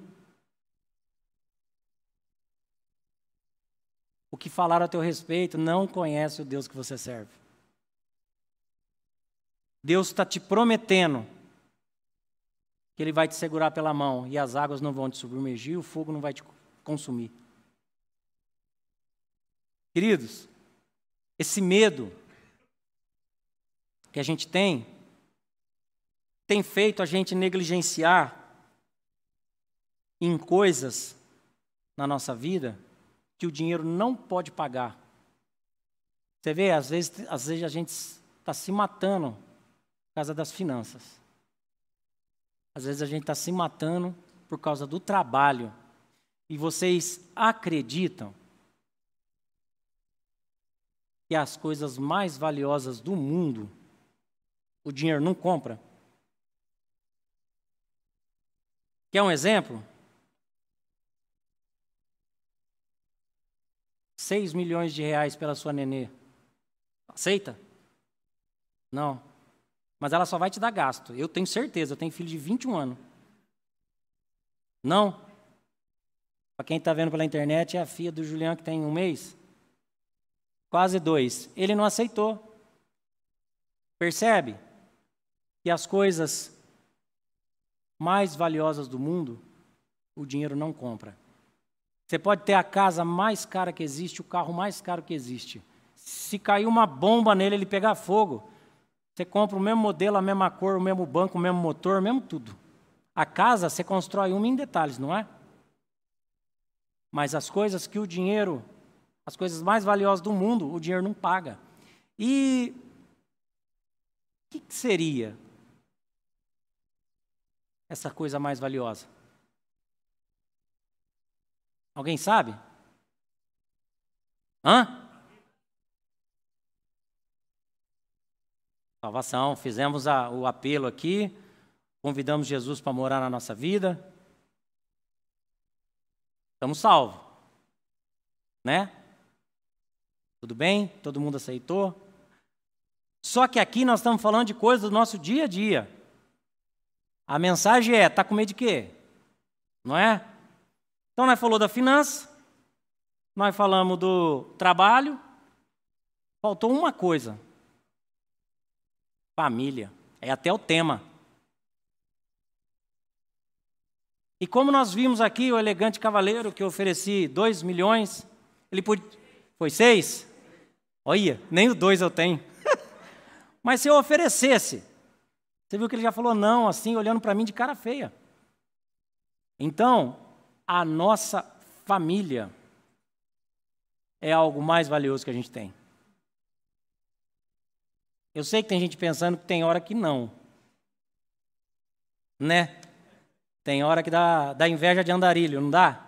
O que falaram a teu respeito não conhece o Deus que você serve. Deus está te prometendo que Ele vai te segurar pela mão e as águas não vão te submergir, o fogo não vai te consumir. Queridos, esse medo que a gente tem feito a gente negligenciar em coisas na nossa vida que o dinheiro não pode pagar. Você vê, às vezes a gente está se matando por causa das finanças. Às vezes a gente está se matando por causa do trabalho. E vocês acreditam que as coisas mais valiosas do mundo, o dinheiro não compra? Quer um exemplo? 6 milhões de reais pela sua nenê. Aceita? Não. Mas ela só vai te dar gasto. Eu tenho certeza, eu tenho filho de 21 anos. Não? Para quem está vendo pela internet, é a filha do Julião que tem 1 mês. Quase 2. Ele não aceitou. Percebe? Que as coisas mais valiosas do mundo, o dinheiro não compra. Você pode ter a casa mais cara que existe, o carro mais caro que existe. Se cair uma bomba nele, ele pegar fogo, você compra o mesmo modelo, a mesma cor, o mesmo banco, o mesmo motor, o mesmo tudo. A casa, você constrói uma em detalhes, não é? Mas as coisas que o dinheiro, as coisas mais valiosas do mundo, o dinheiro não paga. E o que seria essa coisa mais valiosa? Alguém sabe? Salvação. Fizemos o apelo aqui, convidamos Jesus para morar na nossa vida. Estamos salvos, né? Tudo bem? Todo mundo aceitou? Só que aqui nós estamos falando de coisas do nosso dia a dia. A mensagem é, está com medo de quê? Não é? Então, nós falamos da finança, nós falamos do trabalho, faltou uma coisa. Família. É até o tema. E como nós vimos aqui, o elegante cavaleiro que eu ofereci 2 milhões, ele foi 6? Olha, nem o 2 eu tenho. Mas se eu oferecesse, você viu que ele já falou não, assim, olhando para mim de cara feia. Então, a nossa família é algo mais valioso que a gente tem. Eu sei que tem gente pensando que tem hora que não. Né? Tem hora que dá inveja de andarilho, não dá?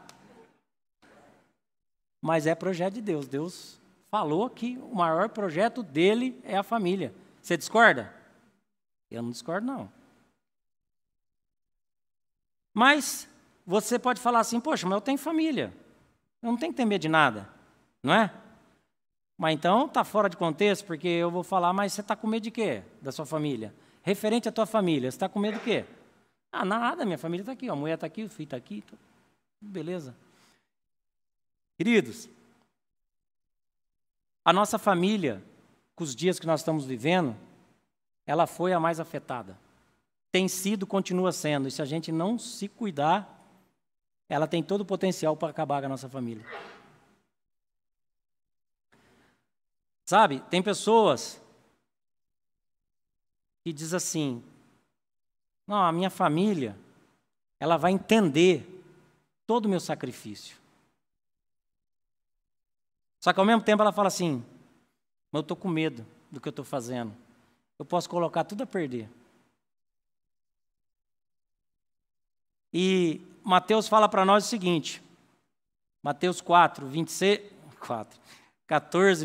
Mas é projeto de Deus. Deus falou que o maior projeto dele é a família. Você discorda? Eu não discordo, não. Mas você pode falar assim, poxa, mas eu tenho família. Eu não tenho que ter medo de nada, não é? Mas então está fora de contexto, porque eu vou falar, mas você está com medo de quê? Da sua família. Referente à tua família, você está com medo de quê? Ah, nada, minha família está aqui, a mulher está aqui, o filho está aqui, beleza. Queridos, a nossa família, com os dias que nós estamos vivendo, ela foi a mais afetada. Tem sido, continua sendo, e se a gente não se cuidar, ela tem todo o potencial para acabar com a nossa família. Sabe, tem pessoas que dizem assim, não, a minha família, ela vai entender todo o meu sacrifício. Só que ao mesmo tempo ela fala assim, mas eu estou com medo do que eu estou fazendo. Eu posso colocar tudo a perder. E Mateus fala para nós o seguinte, Mateus 14,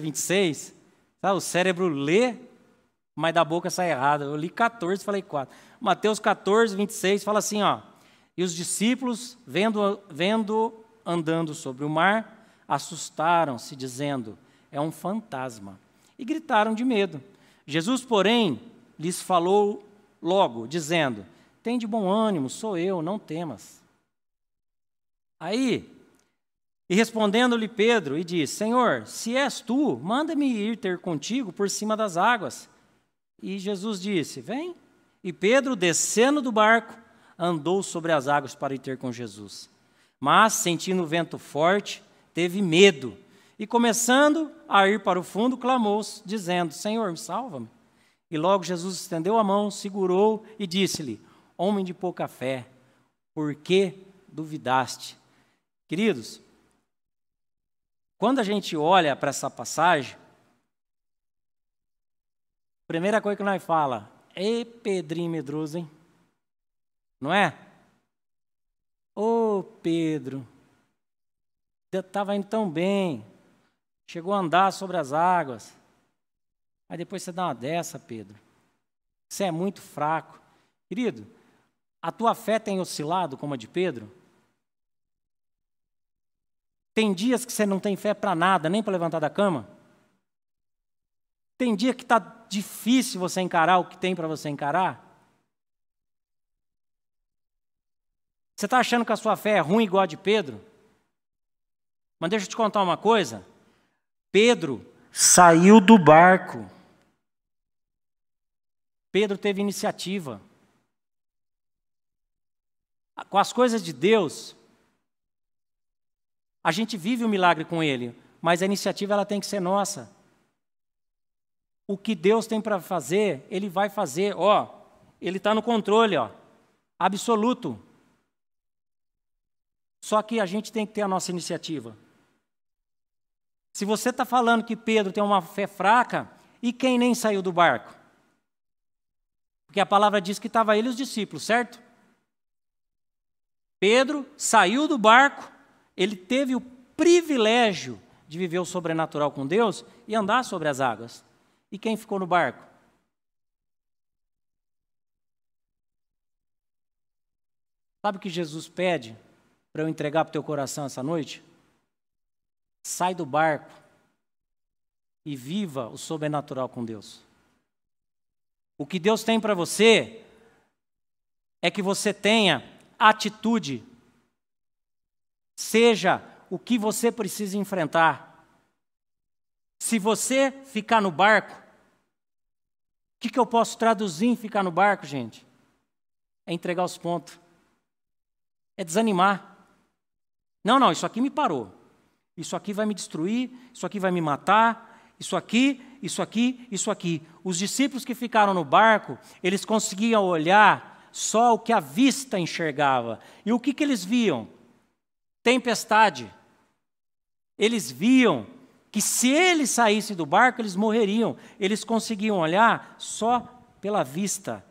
26, sabe, o cérebro lê, mas da boca sai errado. Eu li 14 e falei 4. Mateus 14, 26 fala assim, ó, e os discípulos, vendo andando sobre o mar, assustaram-se, dizendo, é um fantasma, e gritaram de medo. Jesus, porém, lhes falou logo, dizendo, tende bom ânimo, sou eu, não temas. Aí, e respondendo-lhe Pedro, e disse, Senhor, se és tu, manda-me ir ter contigo por cima das águas. E Jesus disse, vem. E Pedro, descendo do barco, andou sobre as águas para ir ter com Jesus. Mas, sentindo o vento forte, teve medo. E começando a ir para o fundo, clamou, dizendo, Senhor, salva-me. E logo Jesus estendeu a mão, segurou e disse-lhe, homem de pouca fé, por que duvidaste? Queridos, quando a gente olha para essa passagem, a primeira coisa que nós fala, Pedrinho medroso, hein? Não é? Ô Pedro, estava indo tão bem, chegou a andar sobre as águas, aí depois você dá uma dessa, Pedro. Você é muito fraco. Querido, a tua fé tem oscilado como a de Pedro? Tem dias que você não tem fé para nada, nem para levantar da cama? Tem dia que está difícil você encarar o que tem para você encarar? Você está achando que a sua fé é ruim igual a de Pedro? Mas deixa eu te contar uma coisa. Pedro saiu do barco. Pedro teve iniciativa. Com as coisas de Deus, a gente vive o milagre com Ele, mas a iniciativa ela tem que ser nossa. O que Deus tem para fazer, Ele vai fazer. Ele está no controle, absoluto. Só que a gente tem que ter a nossa iniciativa. Se você está falando que Pedro tem uma fé fraca, e quem nem saiu do barco? Porque a palavra diz que estava ele e os discípulos, certo? Pedro saiu do barco, ele teve o privilégio de viver o sobrenatural com Deus e andar sobre as águas. E quem ficou no barco? Sabe o que Jesus pede para eu entregar para o teu coração essa noite? Sai do barco e viva o sobrenatural com Deus. O que Deus tem para você é que você tenha atitude, seja o que você precisa enfrentar. Se você ficar no barco, o que eu posso traduzir em ficar no barco, gente? É entregar os pontos. É desanimar. Não, isso aqui me parou. Isso aqui vai me destruir, isso aqui vai me matar, isso aqui. Os discípulos que ficaram no barco, eles conseguiam olhar só o que a vista enxergava. E o que eles viam? Tempestade. Eles viam que se eles saíssem do barco, eles morreriam. Eles conseguiam olhar só pela vista.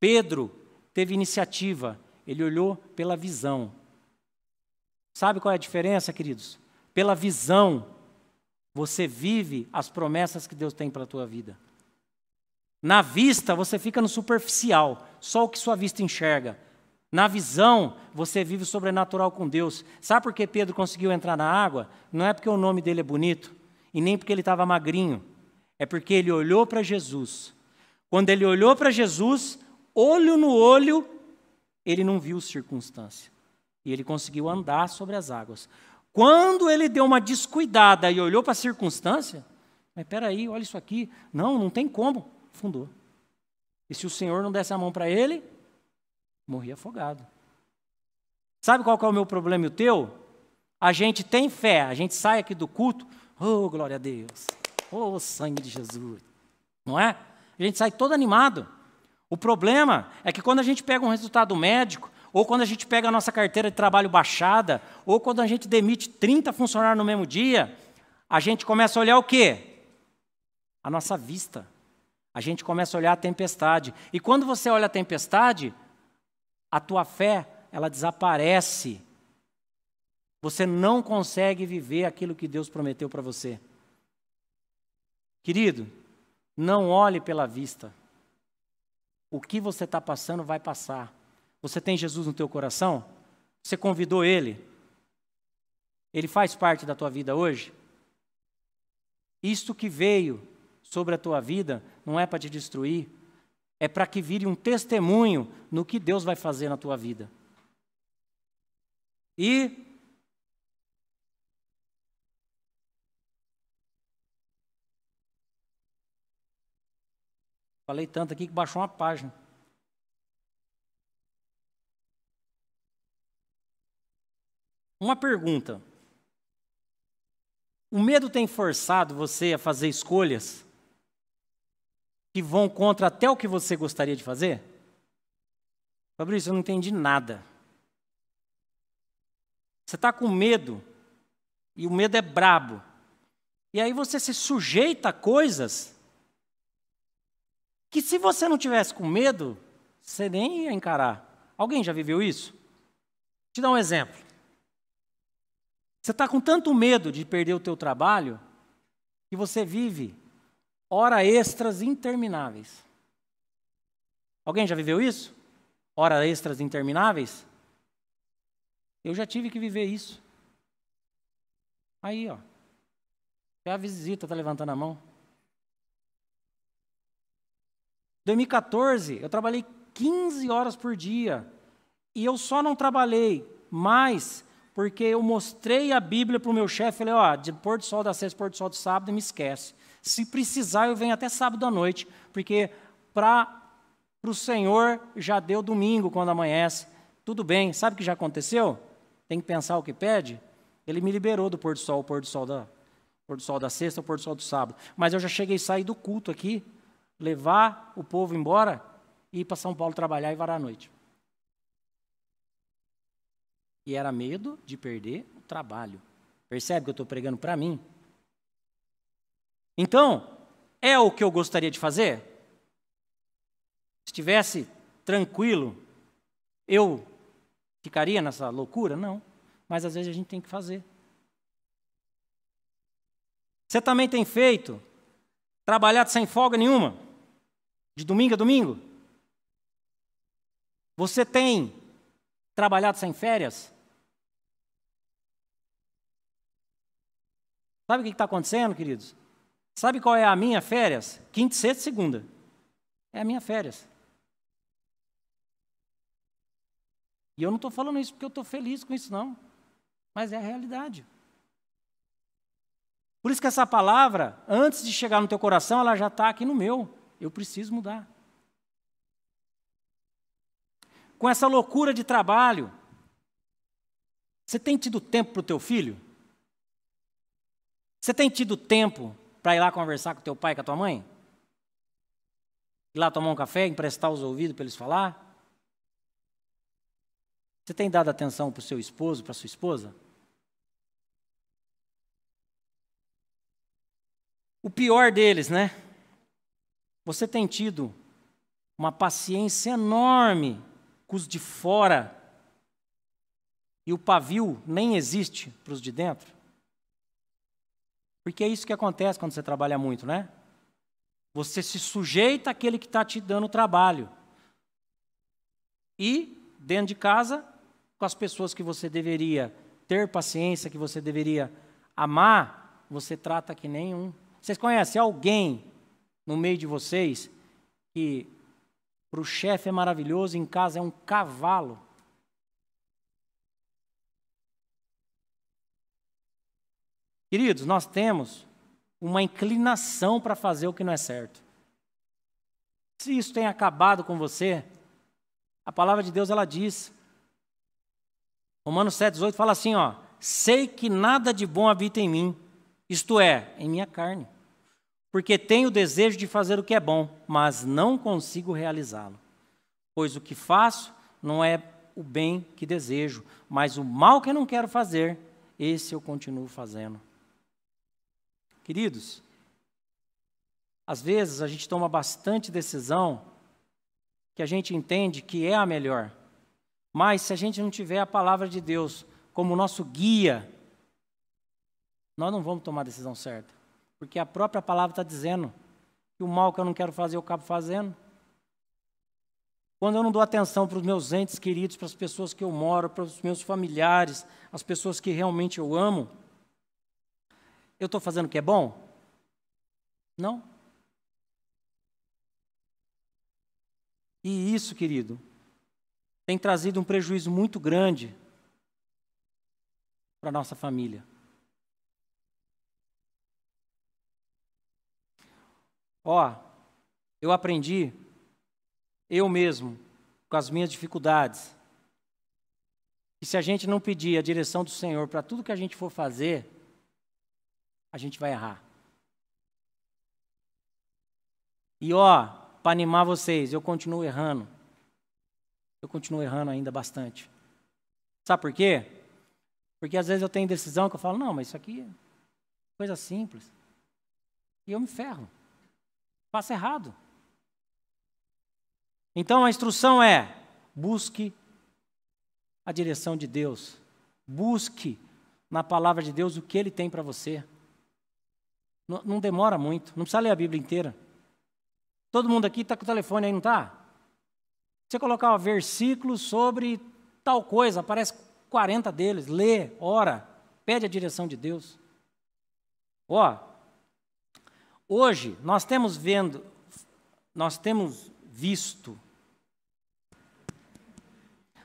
Pedro teve iniciativa, ele olhou pela visão. Sabe qual é a diferença, queridos? Pela visão, você vive as promessas que Deus tem para a tua vida. Na vista, você fica no superficial, só o que sua vista enxerga. Na visão, você vive o sobrenatural com Deus. Sabe por que Pedro conseguiu entrar na água? Não é porque o nome dele é bonito, e nem porque ele estava magrinho. É porque ele olhou para Jesus. Quando ele olhou para Jesus, olho no olho, ele não viu circunstância. E ele conseguiu andar sobre as águas. Quando ele deu uma descuidada e olhou para a circunstância, mas espera aí, olha isso aqui. Não tem como. Afundou. E se o Senhor não desse a mão para ele, morria afogado. Sabe qual que é o meu problema e o teu? A gente tem fé, a gente sai aqui do culto, oh, glória a Deus, oh, sangue de Jesus, não é? A gente sai todo animado. O problema é que quando a gente pega um resultado médico, ou quando a gente pega a nossa carteira de trabalho baixada, ou quando a gente demite 30 funcionários no mesmo dia, a gente começa a olhar o quê? A nossa vista. A gente começa a olhar a tempestade. E quando você olha a tempestade, a tua fé, ela desaparece. Você não consegue viver aquilo que Deus prometeu para você. Querido, não olhe pela vista. O que você está passando vai passar. Você tem Jesus no teu coração? Você convidou Ele? Ele faz parte da tua vida hoje? Isto que veio sobre a tua vida não é para te destruir, é para que vire um testemunho no que Deus vai fazer na tua vida. E falei tanto aqui que baixou uma página. Uma pergunta. O medo tem forçado você a fazer escolhas que vão contra até o que você gostaria de fazer? Fabrício, eu não entendi nada. Você está com medo, e o medo é brabo. E aí você se sujeita a coisas que, se você não tivesse com medo, você nem ia encarar. Alguém já viveu isso? Vou te dar um exemplo. Você está com tanto medo de perder o teu trabalho que você vive horas extras intermináveis. Alguém já viveu isso? Horas extras intermináveis? Eu já tive que viver isso. Aí, ó. Até a visita está levantando a mão. 2014, eu trabalhei 15 horas por dia. E eu só não trabalhei mais porque eu mostrei a Bíblia para o meu chefe. Falei, ó, de pôr do sol da sexta, pôr do sol do sábado, me esquece. Se precisar, eu venho até sábado à noite, porque para o Senhor já deu domingo quando amanhece. Tudo bem, sabe o que já aconteceu? Tem que pensar o que pede. Ele me liberou do pôr do sol, pôr do sol da sexta, pôr do sol do sábado. Mas eu já cheguei a sair do culto aqui, levar o povo embora e ir para São Paulo trabalhar e varar à noite. E era medo de perder o trabalho. Percebe que eu estou pregando para mim? Então, é o que eu gostaria de fazer? Se estivesse tranquilo, eu ficaria nessa loucura? Não. Mas às vezes a gente tem que fazer. Você também tem feito? Trabalhado sem folga nenhuma? De domingo a domingo? Você tem trabalhado sem férias? Sabe o que está acontecendo, queridos? Sabe qual é a minha férias? Quinta, sexta e segunda. É a minha férias. E eu não estou falando isso porque eu estou feliz com isso, não. Mas é a realidade. Por isso que essa palavra, antes de chegar no teu coração, ela já está aqui no meu. Eu preciso mudar. Com essa loucura de trabalho, você tem tido tempo para o teu filho? Você tem tido tempo para ir lá conversar com teu pai e com a tua mãe? Ir lá tomar um café, emprestar os ouvidos para eles falar? Você tem dado atenção para o seu esposo, para a sua esposa? O pior deles, né? Você tem tido uma paciência enorme com os de fora e o pavio nem existe para os de dentro? Porque é isso que acontece quando você trabalha muito, né? Você se sujeita àquele que está te dando trabalho. E, dentro de casa, com as pessoas que você deveria ter paciência, que você deveria amar, você trata que nem um. Vocês conhecem alguém no meio de vocês que para o chefe é maravilhoso, em casa é um cavalo? Queridos, nós temos uma inclinação para fazer o que não é certo. Se isso tem acabado com você, a palavra de Deus, ela diz, Romanos 7,18 fala assim, ó, sei que nada de bom habita em mim, isto é, em minha carne, porque tenho o desejo de fazer o que é bom, mas não consigo realizá-lo. Pois o que faço não é o bem que desejo, mas o mal que eu não quero fazer, esse eu continuo fazendo. Queridos, às vezes a gente toma bastante decisão que a gente entende que é a melhor, mas se a gente não tiver a palavra de Deus como nosso guia, nós não vamos tomar a decisão certa, porque a própria palavra está dizendo que o mal que eu não quero fazer eu acabo fazendo. Quando eu não dou atenção para os meus entes queridos, para as pessoas que eu moro, para os meus familiares, as pessoas que realmente eu amo, eu estou fazendo o que é bom? Não. E isso, querido, tem trazido um prejuízo muito grande para a nossa família. Ó, eu aprendi, eu mesmo, com as minhas dificuldades, que se a gente não pedir a direção do Senhor para tudo que a gente for fazer, a gente vai errar. E ó, para animar vocês, eu continuo errando. Eu continuo errando ainda bastante. Sabe por quê? Porque às vezes eu tenho decisão que eu falo, não, mas isso aqui é coisa simples. E eu me ferro. Faço errado. Então a instrução é, busque a direção de Deus. Busque na palavra de Deus o que Ele tem para você. Não demora muito, não precisa ler a Bíblia inteira. Todo mundo aqui está com o telefone aí, não está? Você colocar um versículo sobre tal coisa, aparece 40 deles, lê, ora, pede a direção de Deus. Ó, hoje nós temos visto.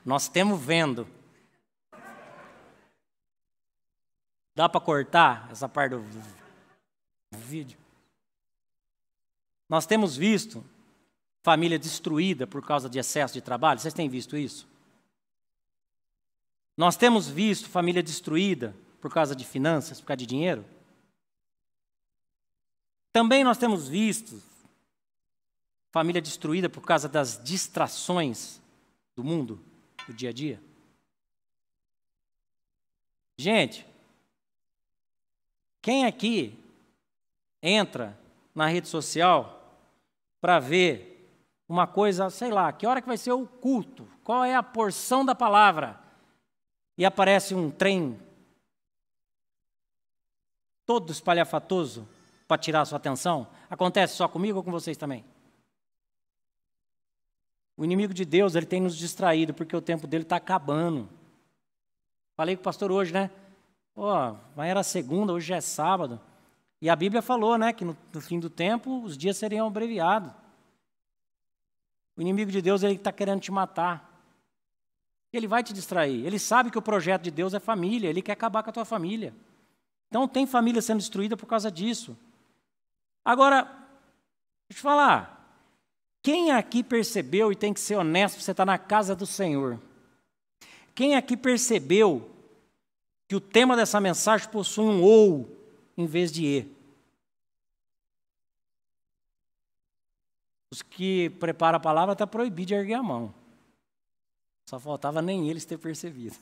Nós temos vendo. Dá para cortar essa parte do vídeo? Nós temos visto família destruída por causa de excesso de trabalho. Vocês têm visto isso? Nós temos visto família destruída por causa de finanças, por causa de dinheiro. Também nós temos visto família destruída por causa das distrações do mundo, do dia a dia. Gente, quem aqui entra na rede social para ver uma coisa, sei lá, que hora que vai ser o culto, qual é a porção da palavra, e aparece um trem todo espalhafatoso para tirar a sua atenção? Acontece só comigo ou com vocês também? O inimigo de Deus, ele tem nos distraído, porque o tempo dele está acabando. Falei com o pastor hoje, né? Mas era segunda, hoje já é sábado. E a Bíblia falou, né, que no fim do tempo os dias seriam abreviados. O inimigo de Deus, ele está querendo te matar. Ele vai te distrair. Ele sabe que o projeto de Deus é família, ele quer acabar com a tua família. Então tem família sendo destruída por causa disso. Agora, deixa eu te falar. Quem aqui percebeu, e tem que ser honesto, você está na casa do Senhor. Quem aqui percebeu que o tema dessa mensagem possui um ou em vez de e? Os que preparam a palavra está proibido de erguer a mão. Só faltava nem eles ter percebido.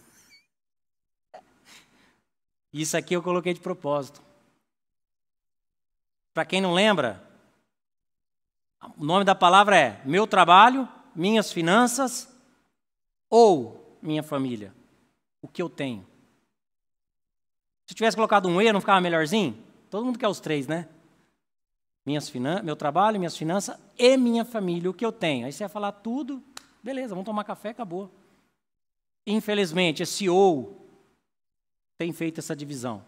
Isso aqui eu coloquei de propósito. Para quem não lembra, o nome da palavra é meu trabalho, minhas finanças ou minha família. O que eu tenho. Se tivesse colocado um E, não ficava melhorzinho? Todo mundo quer os três, né? Meu trabalho, minhas finanças e minha família, o que eu tenho. Aí você ia falar tudo, beleza, vamos tomar café, acabou. Infelizmente, esse ou tem feito essa divisão.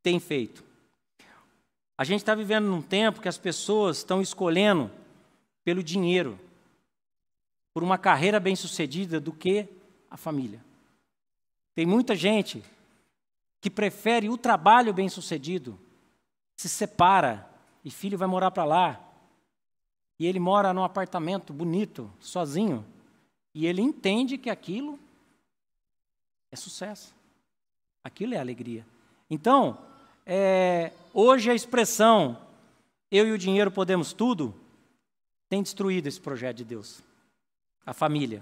Tem feito. A gente está vivendo num tempo que as pessoas estão escolhendo pelo dinheiro, por uma carreira bem-sucedida do que a família. Tem muita gente que prefere o trabalho bem-sucedido, se separa e filho vai morar para lá. E ele mora num apartamento bonito, sozinho, e ele entende que aquilo é sucesso. Aquilo é alegria. Então, hoje a expressão eu e o dinheiro podemos tudo tem destruído esse projeto de Deus, a família.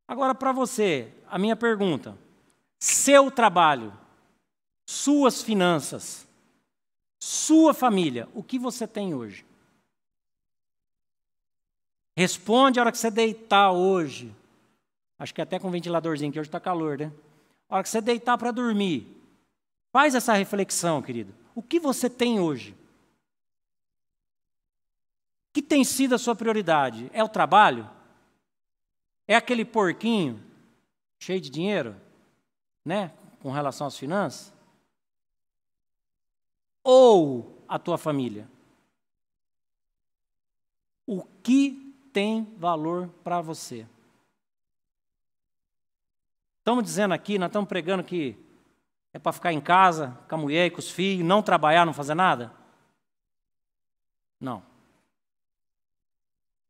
Agora, para você, a minha pergunta: seu trabalho, suas finanças, sua família, o que você tem hoje? Responde a hora que você deitar hoje. Acho que até com um ventiladorzinho, que hoje está calor, né? A hora que você deitar para dormir, faz essa reflexão, querido. O que você tem hoje? O que tem sido a sua prioridade? É o trabalho? É aquele porquinho cheio de dinheiro, né? Com relação às finanças? Ou a tua família? O que tem valor para você? Estamos dizendo aqui, nós estamos pregando que é para ficar em casa, com a mulher e com os filhos, não trabalhar, não fazer nada? Não.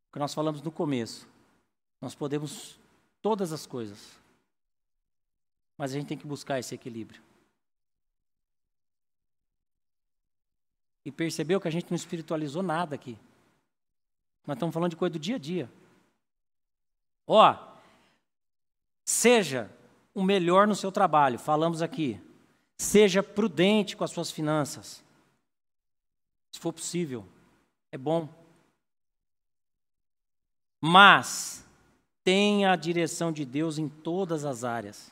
O que nós falamos no começo. Nós podemos todas as coisas. Mas a gente tem que buscar esse equilíbrio. E percebeu que a gente não espiritualizou nada aqui. Nós estamos falando de coisa do dia a dia. Seja o melhor no seu trabalho, falamos aqui. Seja prudente com as suas finanças. Se for possível, é bom. Mas tenha a direção de Deus em todas as áreas.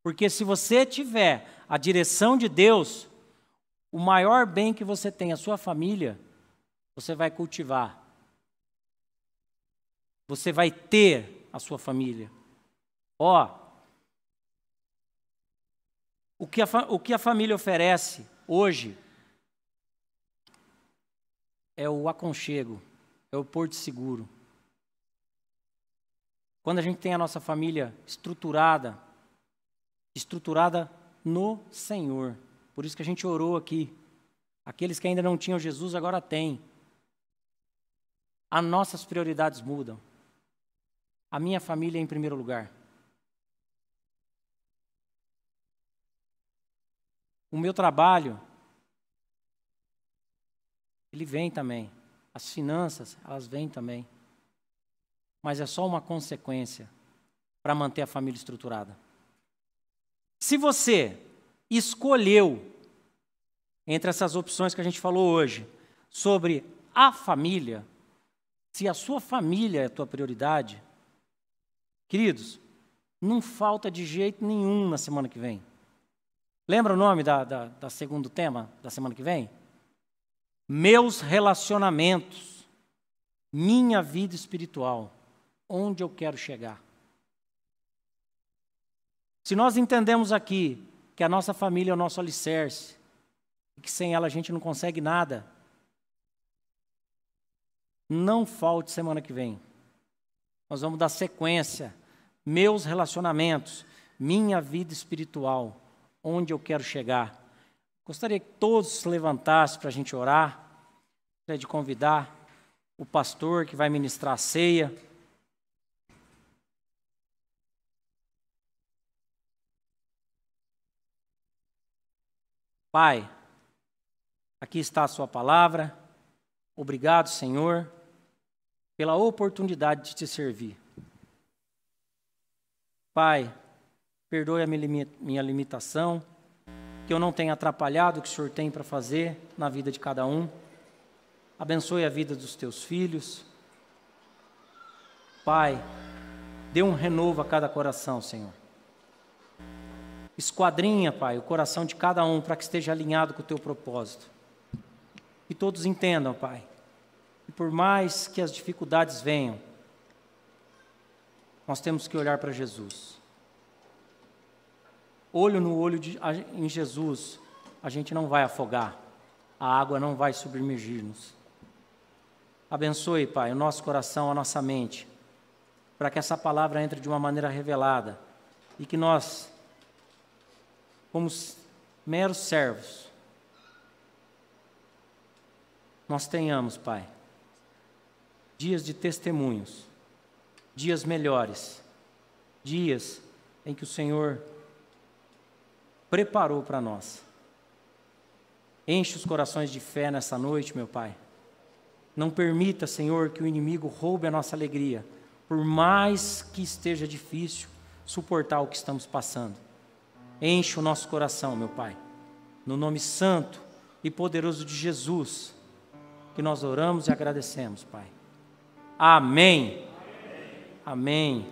Porque se você tiver a direção de Deus, o maior bem que você tem, a sua família, você vai cultivar. Você vai ter a sua família. O que a família oferece hoje é o aconchego, é o porto seguro. Quando a gente tem a nossa família estruturada no Senhor. Por isso que a gente orou aqui. Aqueles que ainda não tinham Jesus agora têm. As nossas prioridades mudam. A minha família é em primeiro lugar. O meu trabalho, ele vem também. As finanças, elas vêm também. Mas é só uma consequência para manter a família estruturada. Se você escolheu, entre essas opções que a gente falou hoje, sobre a família, se a sua família é a tua prioridade, queridos, não falta de jeito nenhum na semana que vem. Lembra o nome da segundo tema da semana que vem? Meus relacionamentos, minha vida espiritual, onde eu quero chegar. Se nós entendemos aqui que a nossa família é o nosso alicerce, e que sem ela a gente não consegue nada, não falte semana que vem. Nós vamos dar sequência. Meus relacionamentos, minha vida espiritual, onde eu quero chegar. Gostaria que todos se levantassem para a gente orar. Gostaria de convidar o pastor que vai ministrar a ceia. Pai, aqui está a sua palavra. Obrigado, Senhor, pela oportunidade de te servir. Pai, perdoe a minha limitação, que eu não tenha atrapalhado o que o Senhor tem para fazer na vida de cada um. Abençoe a vida dos teus filhos. Pai, dê um renovo a cada coração, Senhor. Esquadrinha, Pai, o coração de cada um para que esteja alinhado com o teu propósito. Que todos entendam, Pai, que por mais que as dificuldades venham, nós temos que olhar para Jesus. Olho no olho em Jesus, a gente não vai afogar, a água não vai submergir-nos. Abençoe, Pai, o nosso coração, a nossa mente, para que essa palavra entre de uma maneira revelada e que nós, como meros servos, nós tenhamos, Pai, dias de testemunhos, dias melhores, dias em que o Senhor preparou para nós. Enche os corações de fé nessa noite, meu Pai. Não permita, Senhor, que o inimigo roube a nossa alegria, por mais que esteja difícil suportar o que estamos passando. Enche o nosso coração, meu Pai. No nome santo e poderoso de Jesus, que nós oramos e agradecemos, Pai. Amém. Amém.